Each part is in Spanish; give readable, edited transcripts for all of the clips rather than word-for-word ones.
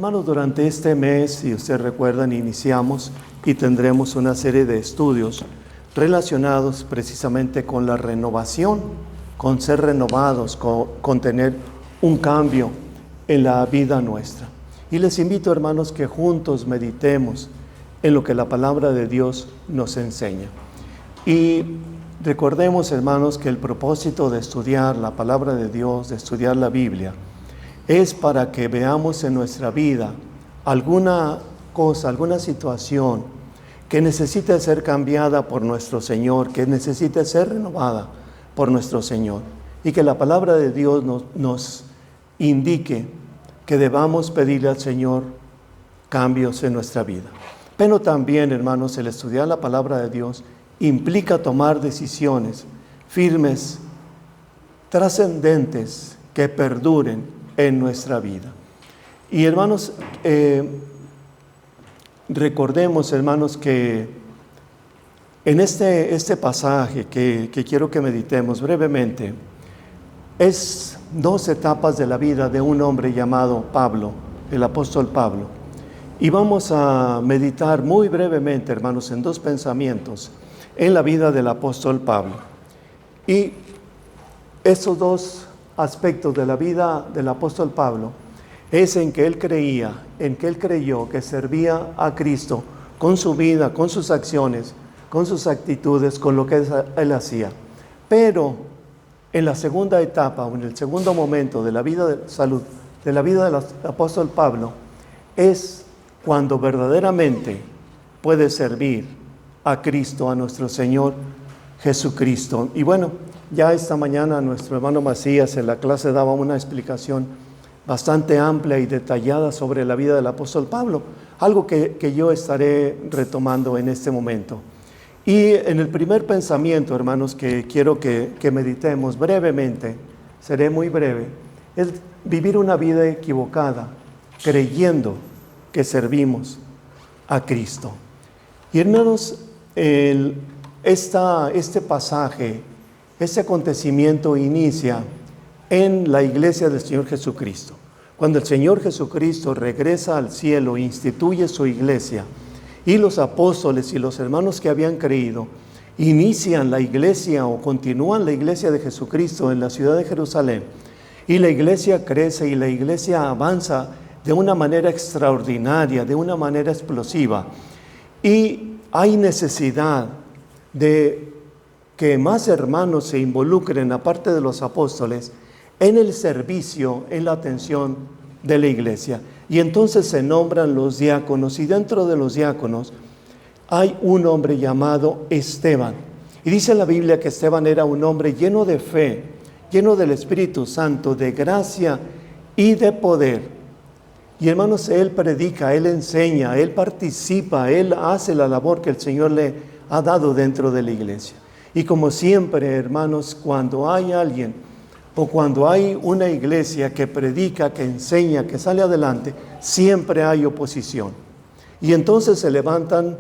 Hermanos, durante este mes, si ustedes recuerdan, iniciamos y tendremos una serie de estudios relacionados precisamente con la renovación, con ser renovados, con tener un cambio en la vida nuestra. Y les invito, hermanos, que juntos meditemos en lo que la palabra de Dios nos enseña. Y recordemos, hermanos, que el propósito de estudiar la palabra de Dios, de estudiar la Biblia, es para que veamos en nuestra vida alguna cosa, alguna situación que necesite ser cambiada por nuestro Señor, que necesite ser renovada por nuestro Señor. Y que la palabra de Dios nos indique que debamos pedirle al Señor cambios en nuestra vida. Pero también, hermanos, el estudiar la palabra de Dios implica tomar decisiones firmes, trascendentes, que perduren en nuestra vida. Y hermanos, recordemos, hermanos, que en este pasaje que quiero que meditemos brevemente, es 2 etapas de la vida de un hombre llamado Pablo, el apóstol Pablo. Y vamos a meditar muy brevemente, hermanos, en 2 pensamientos en la vida del apóstol Pablo. Y estos 2 aspectos de la vida del apóstol Pablo es en que él creyó que servía a Cristo con su vida, con sus acciones, con sus actitudes, con lo que él hacía. Pero en la segunda etapa, o en el segundo momento de la vida de salud, de la vida del apóstol Pablo, es cuando verdaderamente puede servir a Cristo, a nuestro Señor Jesucristo. Y bueno, ya esta mañana nuestro hermano Macías en la clase daba una explicación bastante amplia y detallada sobre la vida del apóstol Pablo, algo que yo estaré retomando en este momento. Y en el primer pensamiento, hermanos, que quiero que meditemos brevemente, seré muy breve, es vivir una vida equivocada, creyendo que servimos a Cristo. Y hermanos, este pasaje, este acontecimiento inicia en la iglesia del Señor Jesucristo. Cuando el Señor Jesucristo regresa al cielo e instituye su iglesia, y los apóstoles y los hermanos que habían creído inician la iglesia o continúan la iglesia de Jesucristo en la ciudad de Jerusalén, y la iglesia crece y la iglesia avanza de una manera extraordinaria, de una manera explosiva, y hay necesidad de que más hermanos se involucren, aparte de los apóstoles, en el servicio, en la atención de la iglesia. Y entonces se nombran los diáconos, y dentro de los diáconos hay un hombre llamado Esteban. Y dice la Biblia que Esteban era un hombre lleno de fe, lleno del Espíritu Santo, de gracia y de poder. Y hermanos, él predica, él enseña, él participa, él hace la labor que el Señor le ha dado dentro de la iglesia. Y como siempre, hermanos, cuando hay alguien o cuando hay una iglesia que predica, que enseña, que sale adelante, siempre hay oposición. Y entonces se levantan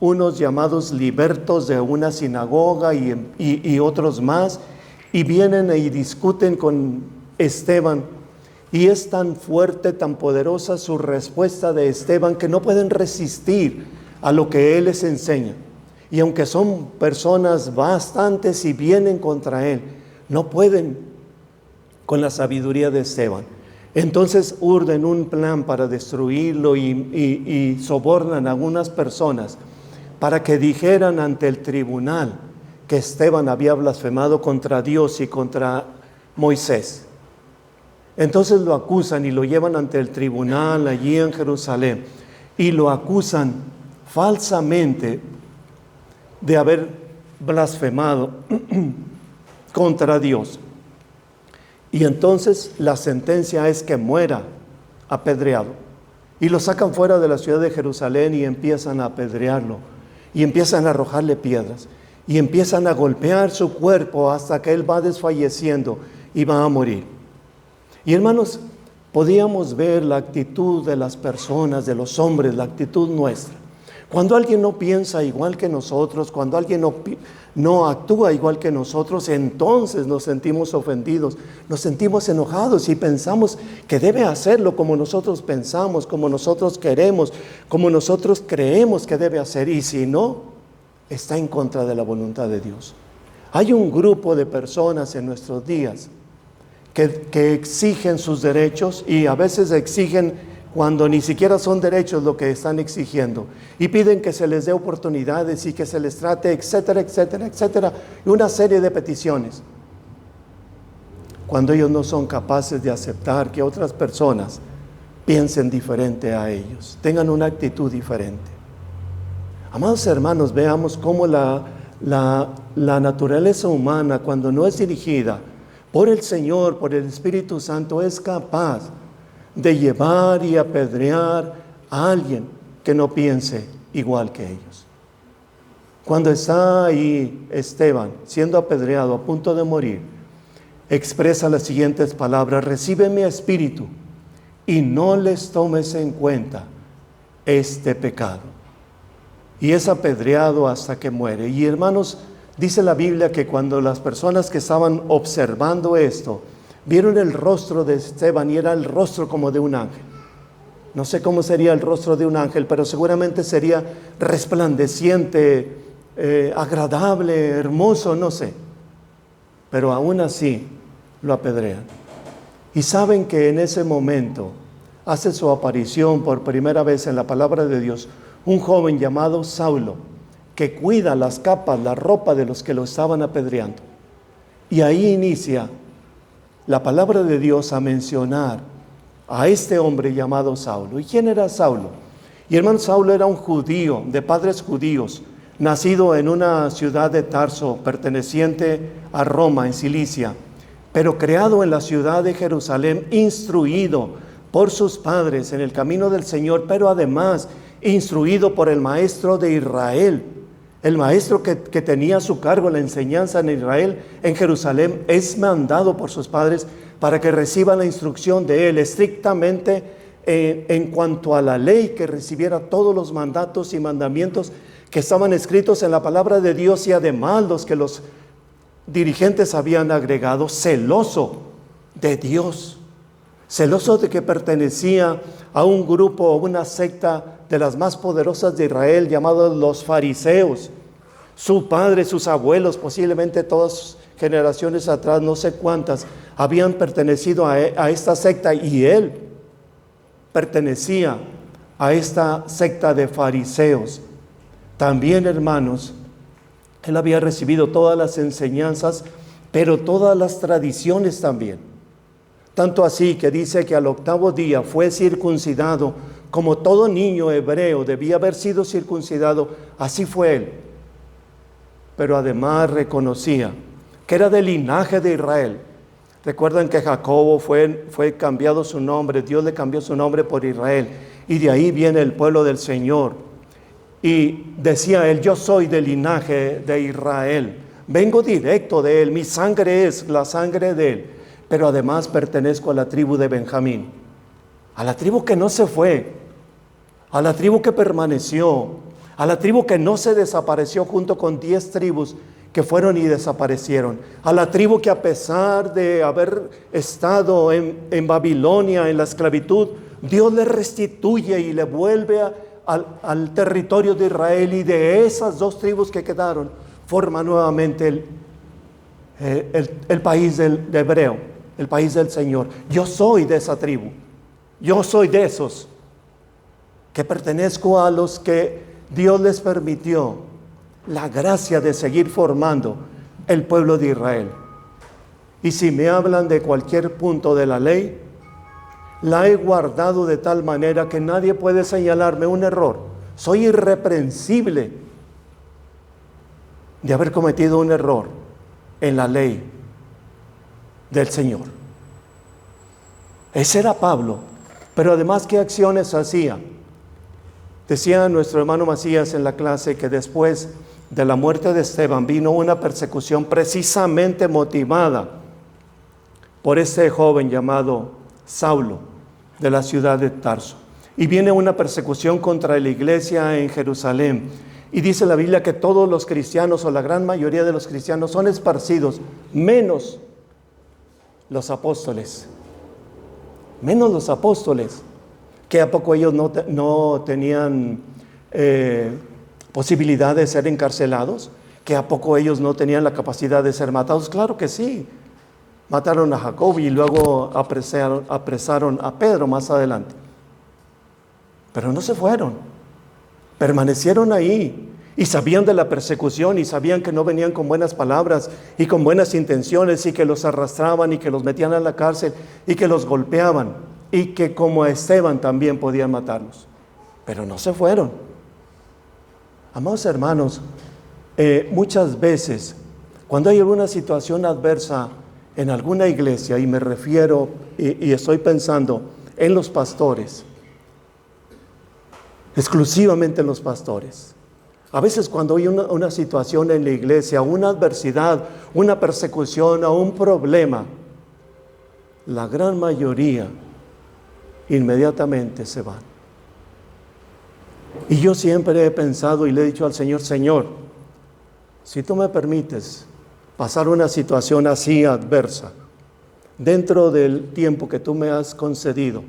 unos llamados libertos de una sinagoga y otros más, y vienen y discuten con Esteban. Y es tan fuerte, tan poderosa su respuesta de Esteban que no pueden resistir a lo que él les enseña. Y aunque son personas bastantes y vienen contra él, no pueden con la sabiduría de Esteban. Entonces urden un plan para destruirlo y sobornan a algunas personas para que dijeran ante el tribunal que Esteban había blasfemado contra Dios y contra Moisés. Entonces lo acusan y lo llevan ante el tribunal allí en Jerusalén y lo acusan falsamente de haber blasfemado contra Dios. Y entonces la sentencia es que muera apedreado. Y lo sacan fuera de la ciudad de Jerusalén y empiezan a apedrearlo. Y empiezan a arrojarle piedras. Y empiezan a golpear su cuerpo hasta que él va desfalleciendo y va a morir. Y hermanos, podíamos ver la actitud de las personas, de los hombres, la actitud nuestra. Cuando alguien no piensa igual que nosotros, cuando alguien no actúa igual que nosotros, entonces nos sentimos ofendidos, nos sentimos enojados y pensamos que debe hacerlo como nosotros pensamos, como nosotros queremos, como nosotros creemos que debe hacer. Y si no, está en contra de la voluntad de Dios. Hay un grupo de personas en nuestros días que exigen sus derechos y a veces exigen cuando ni siquiera son derechos lo que están exigiendo, y piden que se les dé oportunidades y que se les trate, etcétera, etcétera, etcétera, y una serie de peticiones, cuando ellos no son capaces de aceptar que otras personas piensen diferente a ellos, tengan una actitud diferente. Amados hermanos, veamos cómo la naturaleza humana, cuando no es dirigida por el Señor, por el Espíritu Santo, es capaz de llevar y apedrear a alguien que no piense igual que ellos. Cuando está ahí Esteban siendo apedreado, a punto de morir, expresa las siguientes palabras: recibe mi espíritu y no les tomes en cuenta este pecado. Y es apedreado hasta que muere. Y hermanos, dice la Biblia que cuando las personas que estaban observando esto vieron el rostro de Esteban, y era el rostro como de un ángel. No sé cómo sería el rostro de un ángel, pero seguramente sería resplandeciente, agradable, hermoso, no sé. Pero aún así lo apedrean. Y saben que en ese momento hace su aparición por primera vez en la palabra de Dios un joven llamado Saulo, que cuida las capas, la ropa de los que lo estaban apedreando. Y ahí inicia la palabra de Dios a mencionar a este hombre llamado Saulo. ¿Y quién era Saulo? Y hermano, Saulo era un judío, de padres judíos, nacido en una ciudad de Tarso, perteneciente a Roma, en Cilicia, pero creado en la ciudad de Jerusalén, instruido por sus padres en el camino del Señor, pero además instruido por el maestro de Israel. El maestro que tenía a su cargo la enseñanza en Israel, en Jerusalén, es mandado por sus padres para que reciba la instrucción de él estrictamente en cuanto a la ley, que recibiera todos los mandatos y mandamientos que estaban escritos en la palabra de Dios, y además los que los dirigentes habían agregado, celoso de Dios, celoso de que pertenecía a un grupo o una secta de las más poderosas de Israel, llamados los fariseos. Su padre, sus abuelos, posiblemente todas generaciones atrás, no sé cuántas, habían pertenecido a esta secta, y él pertenecía a esta secta de fariseos. También, hermanos, él había recibido todas las enseñanzas, pero todas las tradiciones también. Tanto así que dice que al 8º día fue circuncidado, como todo niño hebreo debía haber sido circuncidado, así fue él. Pero además reconocía que era del linaje de Israel. Recuerdan que Jacobo fue cambiado su nombre, Dios le cambió su nombre por Israel, y de ahí viene el pueblo del Señor. Y decía él: yo soy del linaje de Israel, vengo directo de él, mi sangre es la sangre de él, pero además pertenezco a la tribu de Benjamín, a la tribu que no se fue, a la tribu que permaneció, a la tribu que no se desapareció junto con 10 tribus que fueron y desaparecieron, a la tribu que, a pesar de haber estado en Babilonia, en la esclavitud, Dios le restituye y le vuelve al territorio de Israel, y de esas 2 tribus que quedaron forma nuevamente el país de hebreo, el país del Señor. Yo soy de esa tribu, yo soy de esos que pertenezco a los que Dios les permitió la gracia de seguir formando el pueblo de Israel. Y si me hablan de cualquier punto de la ley, la he guardado de tal manera que nadie puede señalarme un error. Soy irreprensible de haber cometido un error en la ley del Señor. Ese era Pablo. Pero además, ¿qué acciones hacía? Decía nuestro hermano Macías en la clase que después de la muerte de Esteban vino una persecución precisamente motivada por este joven llamado Saulo, de la ciudad de Tarso. y viene una persecución contra la iglesia en Jerusalén. Y dice la Biblia que todos los cristianos, o la gran mayoría de los cristianos, son esparcidos, menos los apóstoles. Menos los apóstoles, que a poco ellos no tenían posibilidad de ser encarcelados, que a poco ellos no tenían la capacidad de ser matados. Claro que sí. Mataron a Jacob y luego apresaron a Pedro más adelante. Pero no se fueron, permanecieron ahí y sabían de la persecución y sabían que no venían con buenas palabras y con buenas intenciones y que los arrastraban y que los metían a la cárcel y que los golpeaban y que como a Esteban también podían matarlos. Pero no se fueron. Amados hermanos, muchas veces cuando hay alguna situación adversa en alguna iglesia, y me refiero y estoy pensando en los pastores, exclusivamente en los pastores. A veces cuando hay una situación en la iglesia, una adversidad, una persecución o un problema, la gran mayoría inmediatamente se van. Y yo siempre he pensado y le he dicho al Señor: Señor, si tú me permites pasar una situación así adversa dentro del tiempo que tú me has concedido,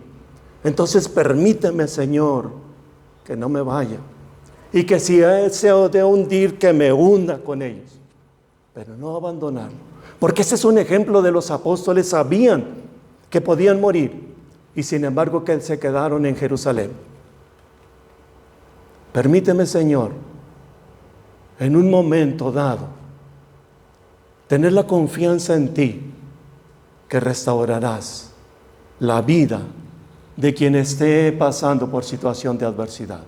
entonces permíteme, Señor, que no me vaya, y que si deseo de hundir, que me hunda con ellos, pero no abandonarlo, porque ese es un ejemplo de los apóstoles. Sabían que podían morir y sin embargo que se quedaron en Jerusalén. Permíteme, Señor, en un momento dado, tener la confianza en ti, que restaurarás la vida de quien esté pasando por situación de adversidad.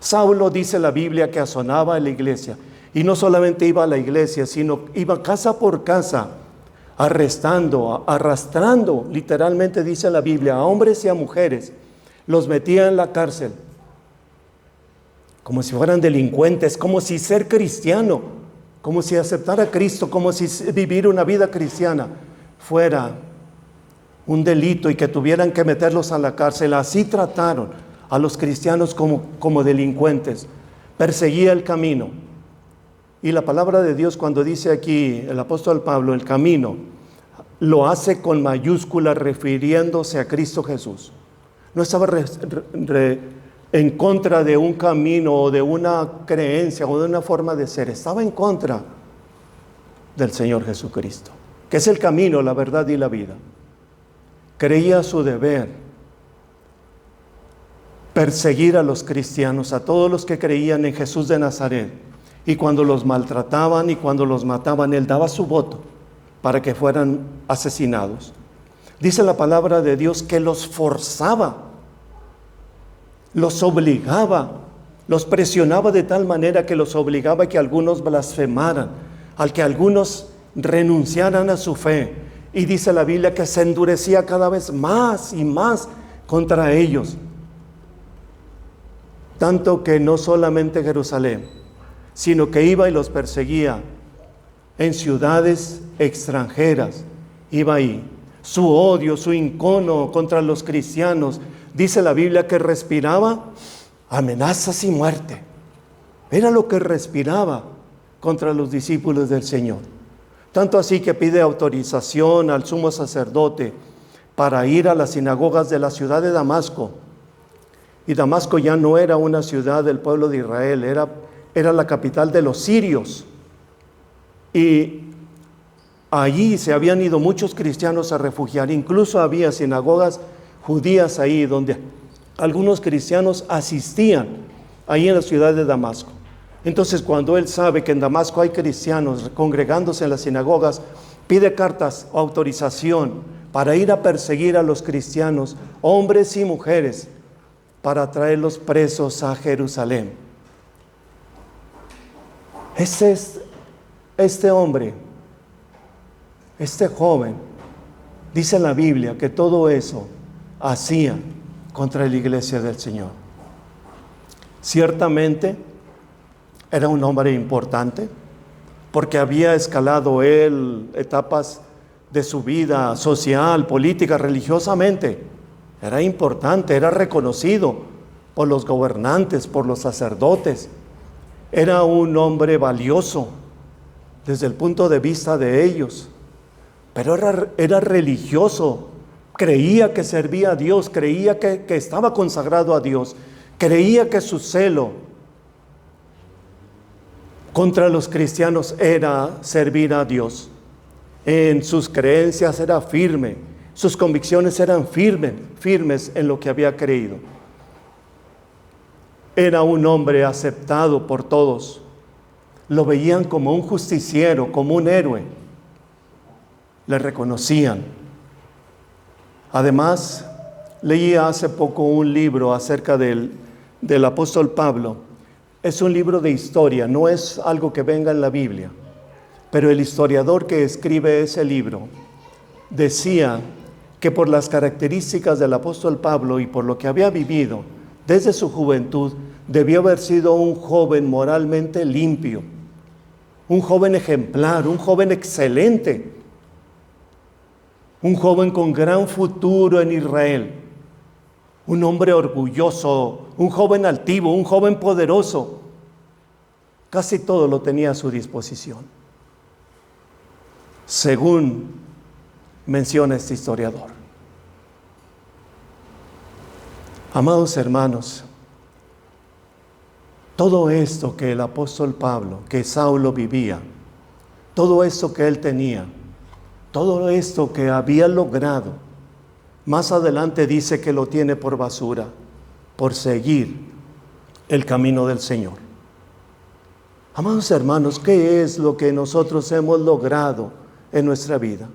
Saulo, dice la Biblia, que asonaba en la iglesia, y no solamente iba a la iglesia, sino iba casa por casa, arrastrando, literalmente dice la Biblia, a hombres y a mujeres, los metía en la cárcel, como si fueran delincuentes, como si ser cristiano, como si aceptar a Cristo, como si vivir una vida cristiana fuera un delito y que tuvieran que meterlos a la cárcel. Así trataron a los cristianos como delincuentes. Perseguía el camino. Y la palabra de Dios, cuando dice aquí el apóstol Pablo, el camino, lo hace con mayúscula refiriéndose a Cristo Jesús. No estaba en contra de un camino o de una creencia o de una forma de ser. Estaba en contra del Señor Jesucristo, que es el camino, la verdad y la vida. Creía su deber perseguir a los cristianos, a todos los que creían en Jesús de Nazaret. Y cuando los maltrataban y cuando los mataban, Él daba su voto para que fueran asesinados. Dice la palabra de Dios que los forzaba, los obligaba, los presionaba de tal manera que los obligaba a que algunos blasfemaran, al que algunos renunciaran a su fe. Y dice la Biblia que se endurecía cada vez más y más contra ellos. Tanto que no solamente Jerusalén, sino que iba y los perseguía en ciudades extranjeras. Iba ahí. Su odio, su encono contra los cristianos, dice la Biblia que respiraba amenazas y muerte. Era lo que respiraba contra los discípulos del Señor. Tanto así que pide autorización al sumo sacerdote para ir a las sinagogas de la ciudad de Damasco. Y Damasco ya no era una ciudad del pueblo de Israel, era la capital de los sirios. Y allí se habían ido muchos cristianos a refugiar. Incluso había sinagogas judías ahí, donde algunos cristianos asistían, ahí en la ciudad de Damasco. Entonces, cuando él sabe que en Damasco hay cristianos congregándose en las sinagogas, pide cartas o autorización para ir a perseguir a los cristianos, hombres y mujeres, para traerlos presos a Jerusalén. Este hombre, este joven, dice la Biblia que todo eso hacía contra la iglesia del Señor. Ciertamente era un hombre importante, porque había escalado él etapas de su vida social, política, religiosamente. Era importante, era reconocido por los gobernantes, por los sacerdotes. Era un hombre valioso desde el punto de vista de ellos, pero era religioso, creía que servía a Dios, creía que estaba consagrado a Dios, creía que su celo contra los cristianos era servir a Dios. En sus creencias era firme, sus convicciones eran firmes en lo que había creído. Era un hombre aceptado por todos. Lo veían como un justiciero, como un héroe. Le reconocían. Además, leí hace poco un libro acerca del apóstol Pablo. Es un libro de historia, no es algo que venga en la Biblia. Pero el historiador que escribe ese libro decía que por las características del apóstol Pablo y por lo que había vivido desde su juventud, debió haber sido un joven moralmente limpio, un joven ejemplar, un joven excelente, un joven con gran futuro en Israel, un hombre orgulloso, un joven altivo, un joven poderoso. Casi todo lo tenía a su disposición, según menciona este historiador. Amados hermanos, todo esto que el apóstol Pablo, que Saulo vivía, todo esto que él tenía, todo esto que había logrado, más adelante dice que lo tiene por basura, por seguir el camino del Señor. Amados hermanos, ¿qué es lo que nosotros hemos logrado en nuestra vida?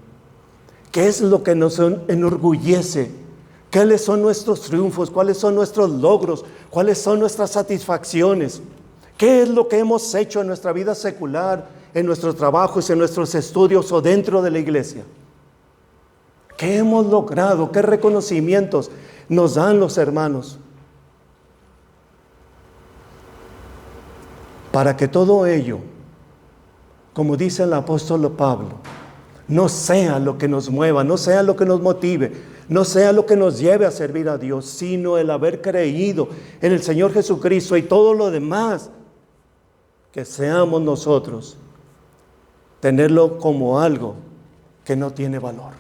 ¿Qué es lo que nos enorgullece? ¿Cuáles son nuestros triunfos? ¿Cuáles son nuestros logros? ¿Cuáles son nuestras satisfacciones? ¿Qué es lo que hemos hecho en nuestra vida secular, en nuestros trabajos, en nuestros estudios o dentro de la iglesia? ¿Qué hemos logrado? ¿Qué reconocimientos nos dan los hermanos? Para que todo ello, como dice el apóstol Pablo, no sea lo que nos mueva, no sea lo que nos motive, no sea lo que nos lleve a servir a Dios, sino el haber creído en el Señor Jesucristo y todo lo demás, que seamos nosotros, tenerlo como algo que no tiene valor.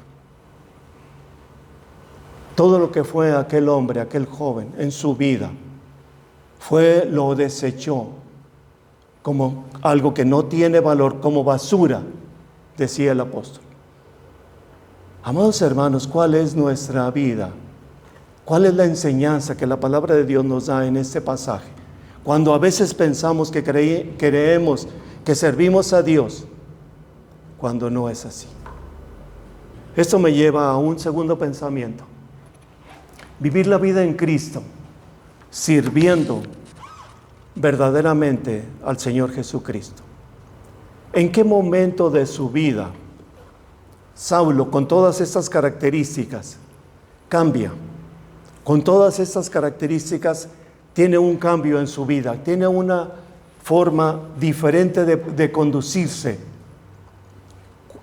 Todo lo que fue aquel hombre, aquel joven en su vida, lo desechó como algo que no tiene valor, como basura, decía el apóstol. Amados hermanos, ¿cuál es nuestra vida? ¿Cuál es la enseñanza que la palabra de Dios nos da en este pasaje? Cuando a veces pensamos que creemos que servimos a Dios, cuando no es así. Esto me lleva a un segundo pensamiento. Vivir la vida en Cristo, sirviendo verdaderamente al Señor Jesucristo. ¿En qué momento de su vida Saulo, con todas estas características, cambia? Con todas estas características tiene un cambio en su vida, tiene una forma diferente de conducirse.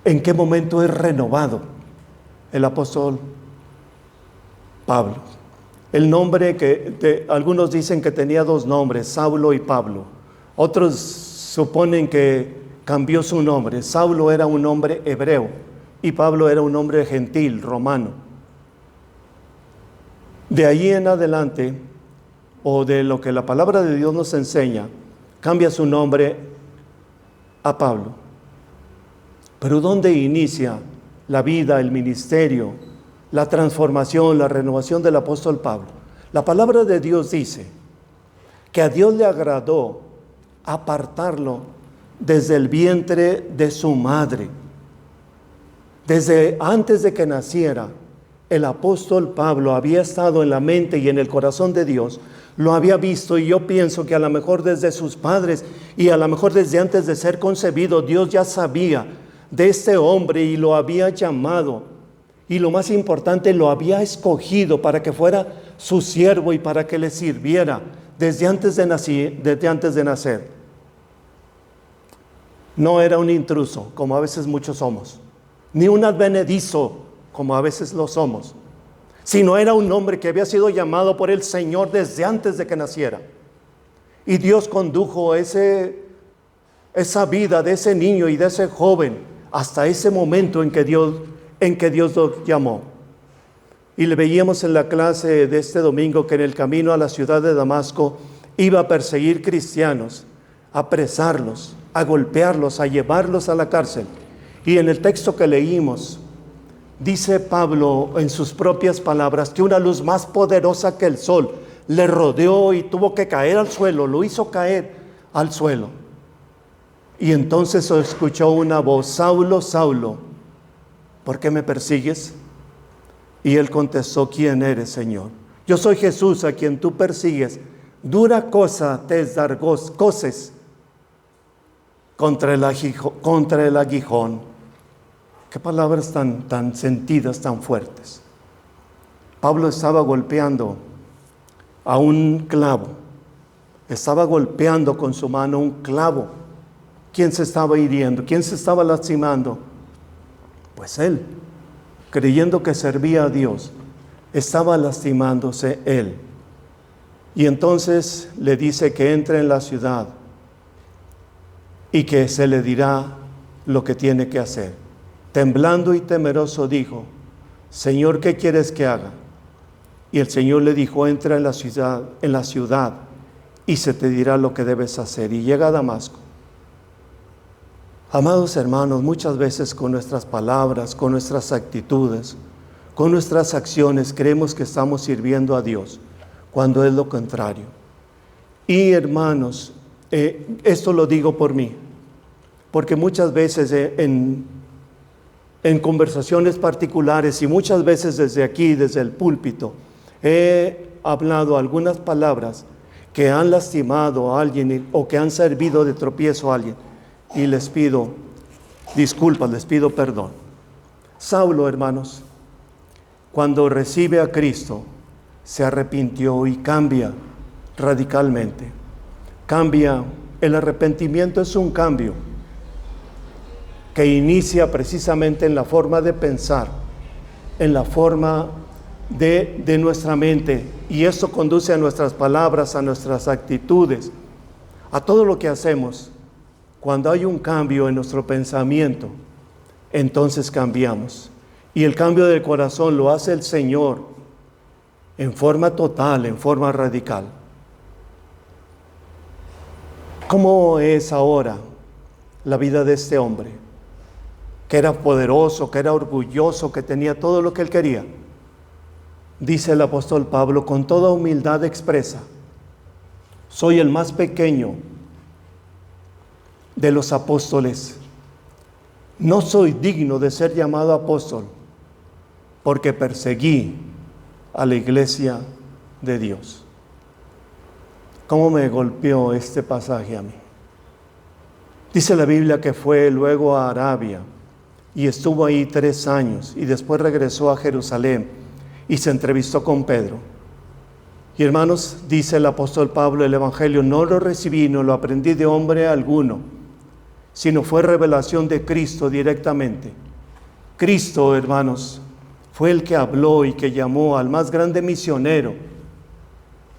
¿En qué momento es renovado el apóstol Pablo? El nombre que algunos dicen que tenía dos nombres, Saulo y Pablo. Otros suponen que cambió su nombre. Saulo era un nombre hebreo y Pablo era un hombre gentil, romano. De ahí en adelante, o de lo que la palabra de Dios nos enseña, cambia su nombre a Pablo. Pero ¿dónde inicia la vida, el ministerio, la transformación, la renovación del apóstol Pablo? La palabra de Dios dice que a Dios le agradó apartarlo desde el vientre de su madre. Desde antes de que naciera, el apóstol Pablo había estado en la mente y en el corazón de Dios, lo había visto, y yo pienso que a lo mejor desde sus padres y a lo mejor desde antes de ser concebido, Dios ya sabía de este hombre y lo había llamado, y lo más importante, lo había escogido para que fuera su siervo y para que le sirviera desde antes de nacer. No era un intruso, como a veces muchos somos, ni un advenedizo, como a veces lo somos, sino era un hombre que había sido llamado por el Señor desde antes de que naciera. Y Dios condujo esa vida de ese niño y de ese joven hasta ese momento en que Dios lo llamó. Y le veíamos en la clase de este domingo que en el camino a la ciudad de Damasco iba a perseguir cristianos, a apresarlos, a golpearlos, a llevarlos a la cárcel. Y en el texto que leímos, dice Pablo en sus propias palabras que una luz más poderosa que el sol le rodeó y tuvo que caer al suelo, lo hizo caer al suelo. Y entonces escuchó una voz: Saulo, Saulo, ¿por qué me persigues? Y él contestó: ¿quién eres, Señor? Yo soy Jesús a quien tú persigues. Dura cosa te es dar coces contra el aguijón. Qué palabras tan sentidas, tan fuertes. Pablo estaba golpeando a un clavo. Estaba golpeando con su mano un clavo. ¿Quién se estaba hiriendo? ¿Quién se estaba lastimando? Pues él, creyendo que servía a Dios, estaba lastimándose él. Y entonces le dice que entre en la ciudad y que se le dirá lo que tiene que hacer. Temblando y temeroso dijo: Señor, ¿qué quieres que haga? Y el Señor le dijo: entra en la ciudad y se te dirá lo que debes hacer. Y llega a Damasco. Amados hermanos, muchas veces con nuestras palabras, con nuestras actitudes, con nuestras acciones, creemos que estamos sirviendo a Dios, cuando es lo contrario. Y hermanos, esto lo digo por mí, porque muchas veces en conversaciones particulares y muchas veces desde aquí, desde el púlpito, he hablado algunas palabras que han lastimado a alguien o que han servido de tropiezo a alguien. Y les pido disculpas, les pido perdón. Saulo, hermanos, cuando recibe a Cristo, se arrepintió y cambia radicalmente. Cambia, el arrepentimiento es un cambio que inicia precisamente en la forma de pensar, en la forma de nuestra mente, y esto conduce a nuestras palabras, a nuestras actitudes, a todo lo que hacemos. Cuando hay un cambio en nuestro pensamiento, entonces cambiamos. Y el cambio del corazón lo hace el Señor en forma total, en forma radical. ¿Cómo es ahora la vida de este hombre? Que era poderoso, que era orgulloso, que tenía todo lo que él quería. Dice el apóstol Pablo con toda humildad expresa: soy el más pequeño de los apóstoles. No soy digno de ser llamado apóstol, porque perseguí a la iglesia de Dios. ¿Cómo me golpeó este pasaje a mí? Dice la Biblia que fue luego a Arabia y estuvo ahí 3 años y después regresó a Jerusalén y se entrevistó con Pedro. Y hermanos, dice el apóstol Pablo, el evangelio no lo recibí, no lo aprendí de hombre alguno, sino fue revelación de Cristo directamente. Cristo, hermanos, fue el que habló y que llamó al más grande misionero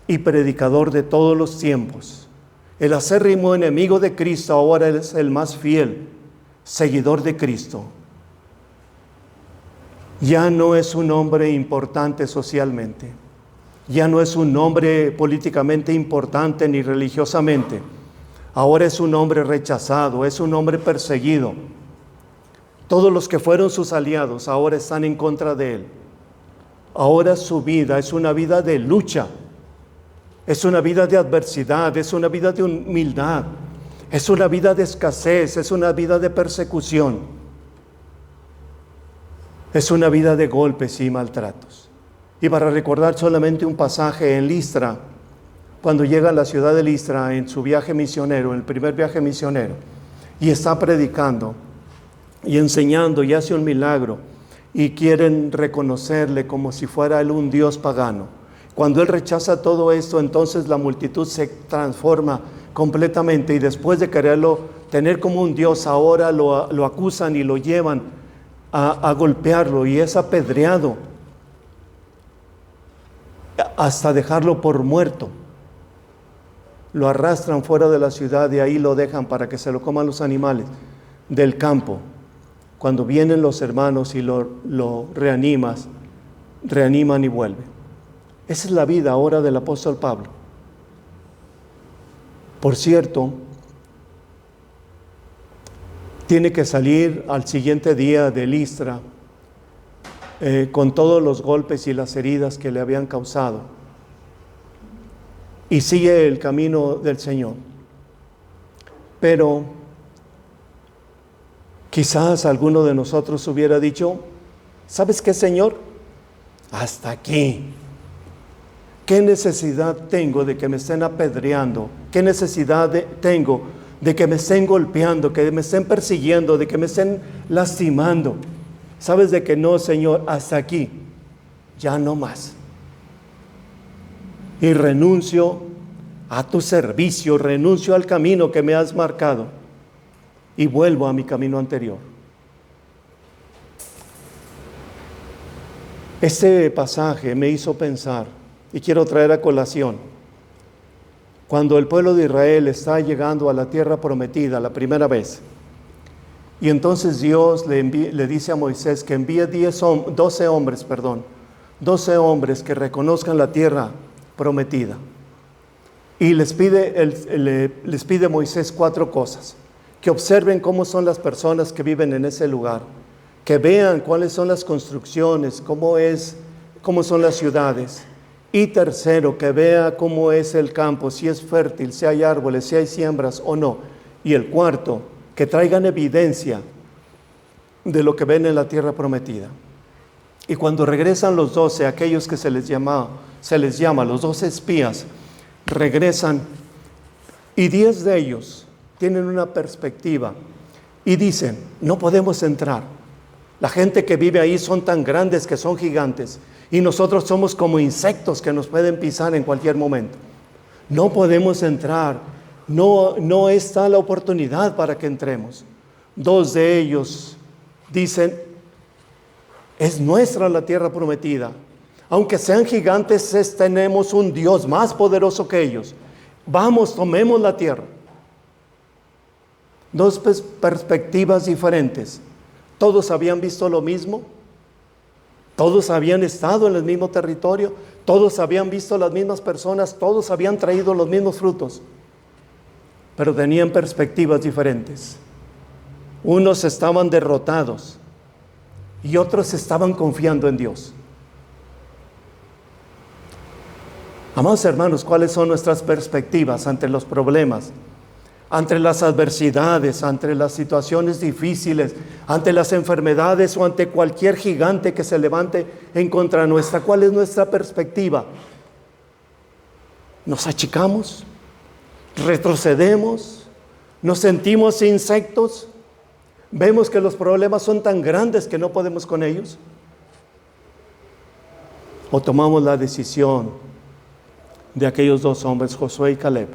y predicador de todos los tiempos. El acérrimo enemigo de Cristo ahora es el más fiel seguidor de Cristo. Ya no es un hombre importante socialmente, ya no es un hombre políticamente importante ni religiosamente. Ahora es un hombre rechazado, es un hombre perseguido. Todos los que fueron sus aliados ahora están en contra de él. Ahora su vida es una vida de lucha, es una vida de adversidad, es una vida de humildad, es una vida de escasez, es una vida de persecución, es una vida de golpes y maltratos. Y para recordar solamente un pasaje en Listra, cuando llega a la ciudad de Listra en su viaje misionero, en el primer viaje misionero, y está predicando y enseñando y hace un milagro, y quieren reconocerle como si fuera él un dios pagano. Cuando él rechaza todo esto, entonces la multitud se transforma completamente, y después de quererlo tener como un dios, ahora lo acusan y lo llevan a golpearlo, y es apedreado. hasta dejarlo por muerto. Lo arrastran fuera de la ciudad y ahí lo dejan para que se lo coman los animales del campo. Cuando vienen los hermanos y lo reaniman y vuelven. Esa es la vida ahora del apóstol Pablo. Por cierto, tiene que salir al siguiente día de Listra con todos los golpes y las heridas que le habían causado, y sigue el camino del Señor. Pero quizás alguno de nosotros hubiera dicho: ¿sabes qué, Señor? Hasta aquí. ¿Qué necesidad tengo de que me estén apedreando? ¿Qué necesidad tengo de que me estén golpeando, que me estén persiguiendo, de que me estén lastimando? ¿Sabes de que no, Señor? Hasta aquí, ya no más. Y renuncio a tu servicio, renuncio al camino que me has marcado y vuelvo a mi camino anterior. Este pasaje me hizo pensar, y quiero traer a colación, cuando el pueblo de Israel está llegando a la tierra prometida la primera vez, y entonces Dios le dice a Moisés que envíe 12 hombres que reconozcan la tierra prometida. Y les pide Moisés 4 cosas: que observen cómo son las personas que viven en ese lugar, que vean cuáles son las construcciones, cómo son las ciudades. Y tercero, que vea cómo es el campo, si es fértil, si hay árboles, si hay siembras o no. Y el cuarto, que traigan evidencia de lo que ven en la tierra prometida. Y cuando regresan los 12, aquellos que se les llama los 12 espías, regresan, y 10 de ellos tienen una perspectiva y dicen: no podemos entrar. La gente que vive ahí son tan grandes que son gigantes, y nosotros somos como insectos que nos pueden pisar en cualquier momento. No podemos entrar, no está la oportunidad para que entremos. 2 de ellos dicen: es nuestra la tierra prometida. Aunque sean gigantes, tenemos un Dios más poderoso que ellos. Vamos, tomemos la tierra. 2 perspectivas diferentes. Todos habían visto lo mismo. Todos habían estado en el mismo territorio. Todos habían visto las mismas personas. Todos habían traído los mismos frutos. Pero tenían perspectivas diferentes. Unos estaban derrotados y otros estaban confiando en Dios. Amados hermanos, ¿cuáles son nuestras perspectivas ante los problemas, ante las adversidades, ante las situaciones difíciles, ante las enfermedades o ante cualquier gigante que se levante en contra nuestra? ¿Cuál es nuestra perspectiva? ¿Nos achicamos? ¿Retrocedemos? ¿Nos sentimos insectos? ¿Vemos que los problemas son tan grandes que no podemos con ellos? ¿O tomamos la decisión de aquellos 2 hombres, Josué y Caleb?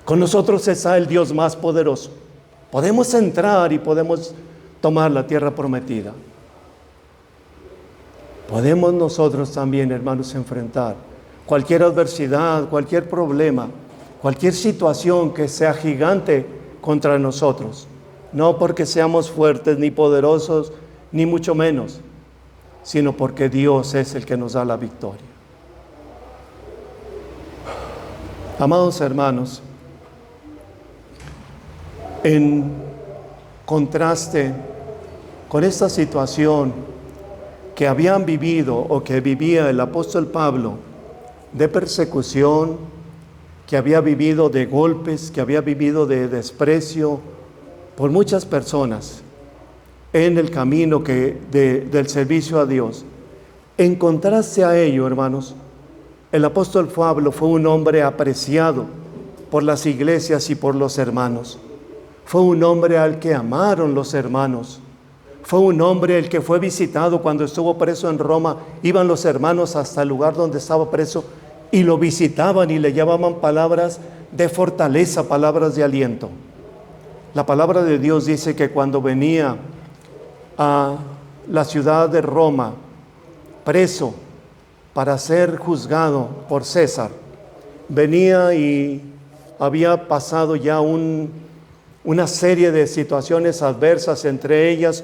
Con nosotros está el Dios más poderoso. Podemos entrar y podemos tomar la tierra prometida. Podemos nosotros también, hermanos, enfrentar cualquier adversidad, cualquier problema, cualquier situación que sea gigante contra nosotros. No porque seamos fuertes ni poderosos, ni mucho menos, sino porque Dios es el que nos da la victoria. Amados hermanos, en contraste con esta situación que habían vivido o que vivía el apóstol Pablo, de persecución, que había vivido de golpes, que había vivido de desprecio por muchas personas en el camino del servicio a Dios, en contraste a ello, hermanos, el apóstol Pablo fue un hombre apreciado por las iglesias y por los hermanos. Fue un hombre al que amaron los hermanos. Fue un hombre el que fue visitado cuando estuvo preso en Roma. Iban los hermanos hasta el lugar donde estaba preso y lo visitaban y le llevaban palabras de fortaleza, palabras de aliento. La palabra de Dios dice que cuando venía a la ciudad de Roma preso, para ser juzgado por César. Venía y había pasado ya una serie de situaciones adversas, entre ellas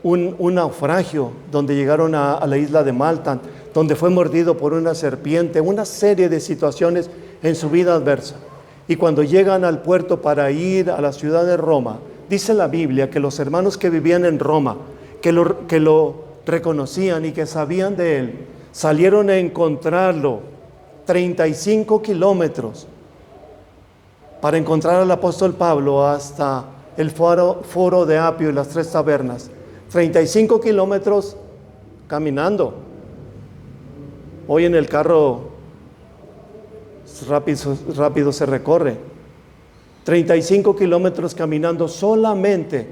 un naufragio donde llegaron a la isla de Malta, donde fue mordido por una serpiente, una serie de situaciones en su vida adversa. Y cuando llegan al puerto para ir a la ciudad de Roma, dice la Biblia que los hermanos que vivían en Roma, que lo reconocían y que sabían de él, salieron a encontrarlo 35 kilómetros para encontrar al apóstol Pablo hasta el foro de Apio y las 3 tabernas. 35 kilómetros caminando. Hoy en el carro rápido se recorre. 35 kilómetros caminando solamente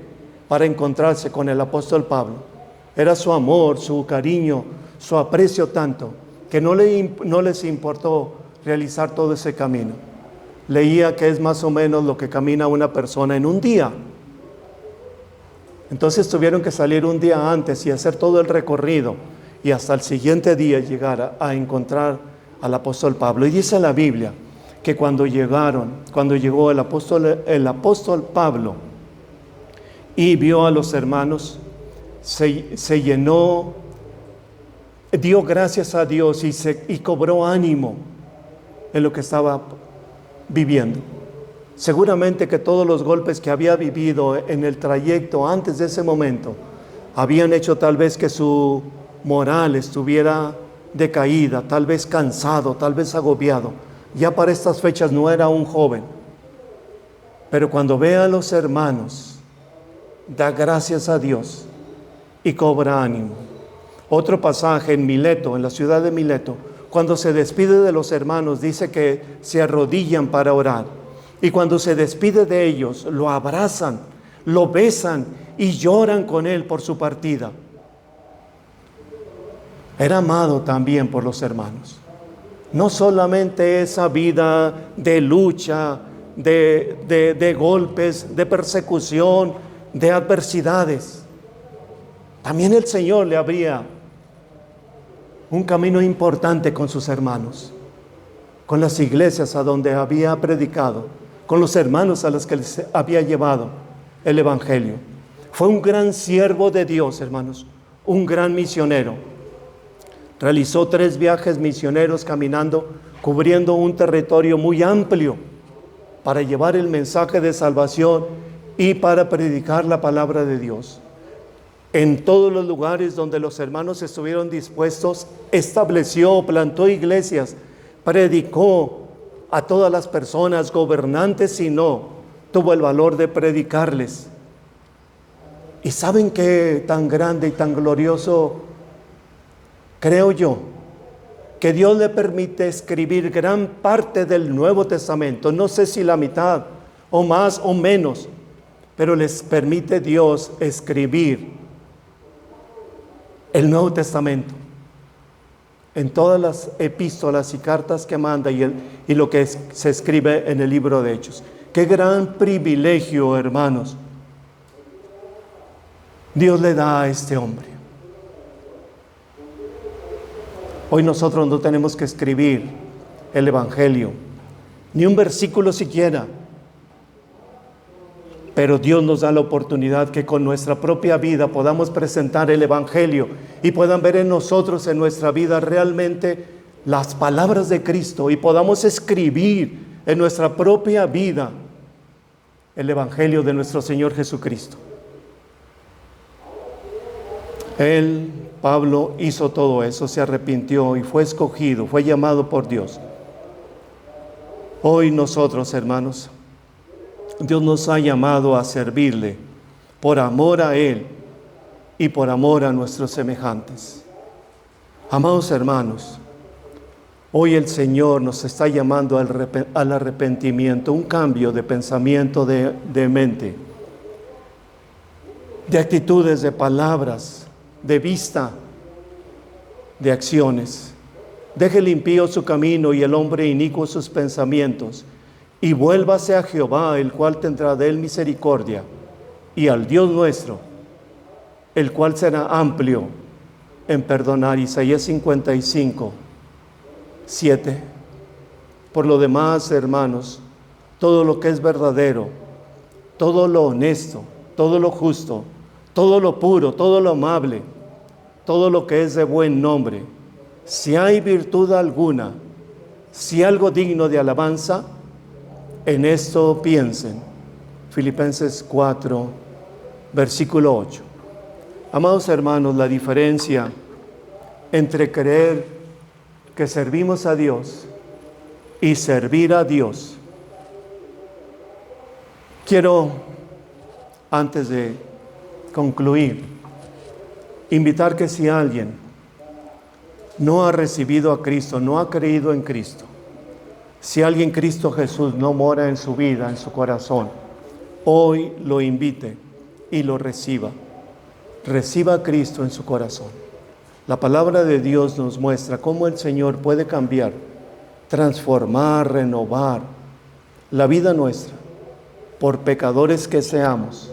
para encontrarse con el apóstol Pablo. Era su amor, su cariño, su aprecio tanto, que no les importó realizar todo ese camino. Leía que es más o menos lo que camina una persona en un día. Entonces tuvieron que salir un día antes y hacer todo el recorrido y hasta el siguiente día llegar a encontrar al apóstol Pablo. Y dice la Biblia que cuando llegó el apóstol Pablo y vio a los hermanos, se llenó, dio gracias a Dios y cobró ánimo en lo que estaba viviendo. Seguramente que todos los golpes que había vivido en el trayecto antes de ese momento habían hecho tal vez que su moral estuviera decaída, tal vez cansado, tal vez agobiado. Ya para estas fechas no era un joven, pero cuando ve a los hermanos, da gracias a Dios y cobra ánimo. Otro pasaje en Mileto, en la ciudad de Mileto, cuando se despide de los hermanos, dice que se arrodillan para orar. Y cuando se despide de ellos, lo abrazan, lo besan y lloran con él por su partida. Era amado también por los hermanos. No solamente esa vida de lucha, de golpes, de persecución, de adversidades. También el Señor le abría un camino importante con sus hermanos, con las iglesias a donde había predicado, con los hermanos a los que les había llevado el Evangelio. Fue un gran siervo de Dios, hermanos, un gran misionero. Realizó 3 viajes misioneros caminando, cubriendo un territorio muy amplio para llevar el mensaje de salvación y para predicar la palabra de Dios. En todos los lugares donde los hermanos estuvieron dispuestos, estableció, plantó iglesias, predicó a todas las personas, gobernantes y no, tuvo el valor de predicarles. ¿Y saben qué tan grande y tan glorioso creo yo? Que Dios le permite escribir gran parte del Nuevo Testamento, no sé si la mitad o más o menos, pero les permite Dios escribir el Nuevo Testamento en todas las epístolas y cartas que manda y lo que se escribe en el libro de Hechos. Qué gran privilegio, hermanos, Dios le da a este hombre. Hoy nosotros no tenemos que escribir el Evangelio, ni un versículo siquiera, pero Dios nos da la oportunidad que con nuestra propia vida podamos presentar el Evangelio y puedan ver en nosotros, en nuestra vida, realmente las palabras de Cristo y podamos escribir en nuestra propia vida el Evangelio de nuestro Señor Jesucristo. Él, Pablo, hizo todo eso, se arrepintió y fue escogido, fue llamado por Dios. Hoy nosotros, hermanos, Dios nos ha llamado a servirle por amor a Él y por amor a nuestros semejantes. Amados hermanos, hoy el Señor nos está llamando al arrepentimiento, un cambio de pensamiento, de mente, de actitudes, de palabras, de vista, de acciones. Deje el impío su camino y el hombre inicuo sus pensamientos, y vuélvase a Jehová, el cual tendrá de él misericordia, y al Dios nuestro, el cual será amplio en perdonar. Isaías 55, 7. Por lo demás, hermanos, todo lo que es verdadero, todo lo honesto, todo lo justo, todo lo puro, todo lo amable, todo lo que es de buen nombre, si hay virtud alguna, si algo digno de alabanza, en esto piensen. Filipenses 4, versículo 8. Amados hermanos, la diferencia entre creer que servimos a Dios y servir a Dios. Quiero, antes de concluir, invitar que si alguien no ha recibido a Cristo, no ha creído en Cristo, si alguien Cristo Jesús no mora en su vida, en su corazón, hoy lo invite y lo reciba. Reciba a Cristo en su corazón. La palabra de Dios nos muestra cómo el Señor puede cambiar, transformar, renovar la vida nuestra. Por pecadores que seamos,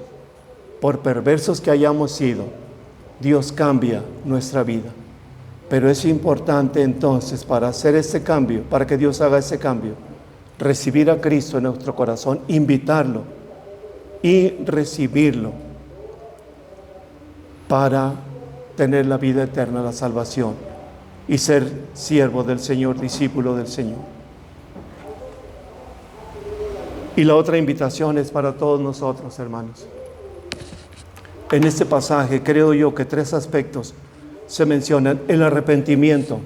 por perversos que hayamos sido, Dios cambia nuestra vida. Pero es importante entonces, para hacer ese cambio, para que Dios haga ese cambio, recibir a Cristo en nuestro corazón, invitarlo y recibirlo para tener la vida eterna, la salvación, y ser siervo del Señor, discípulo del Señor. Y la otra invitación es para todos nosotros, hermanos. En este pasaje creo yo que 3 aspectos se mencionan. El arrepentimiento.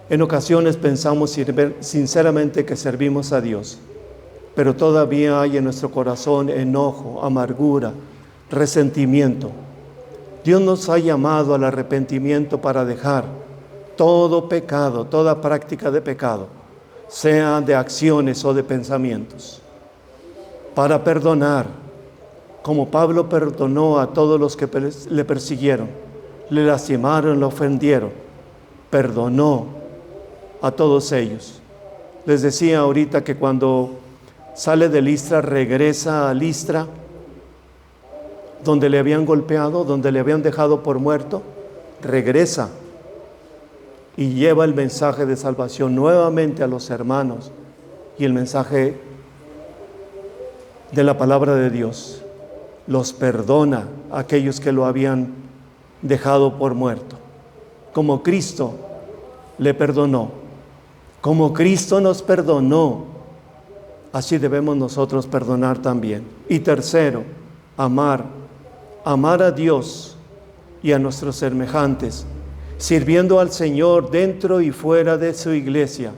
En ocasiones pensamos sinceramente que servimos a Dios, pero todavía hay en nuestro corazón enojo, amargura, resentimiento. Dios nos ha llamado al arrepentimiento para dejar todo pecado, toda práctica de pecado, sea de acciones o de pensamientos, para perdonar, como Pablo perdonó a todos los que le persiguieron, le lastimaron, le ofendieron, perdonó a todos ellos. Les decía ahorita que cuando sale de Listra, regresa a Listra, donde le habían golpeado, donde le habían dejado por muerto, regresa y lleva el mensaje de salvación nuevamente a los hermanos y el mensaje de la palabra de Dios. Los perdona a aquellos que lo habían dejado por muerto. Como Cristo le perdonó, como Cristo nos perdonó, así debemos nosotros perdonar también. Y tercero, amar a Dios y a nuestros semejantes, sirviendo al Señor dentro y fuera de su iglesia,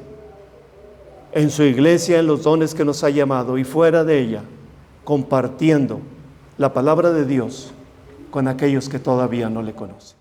en su iglesia, en los dones que nos ha llamado, y fuera de ella, compartiendo la palabra de Dios con aquellos que todavía no le conocen.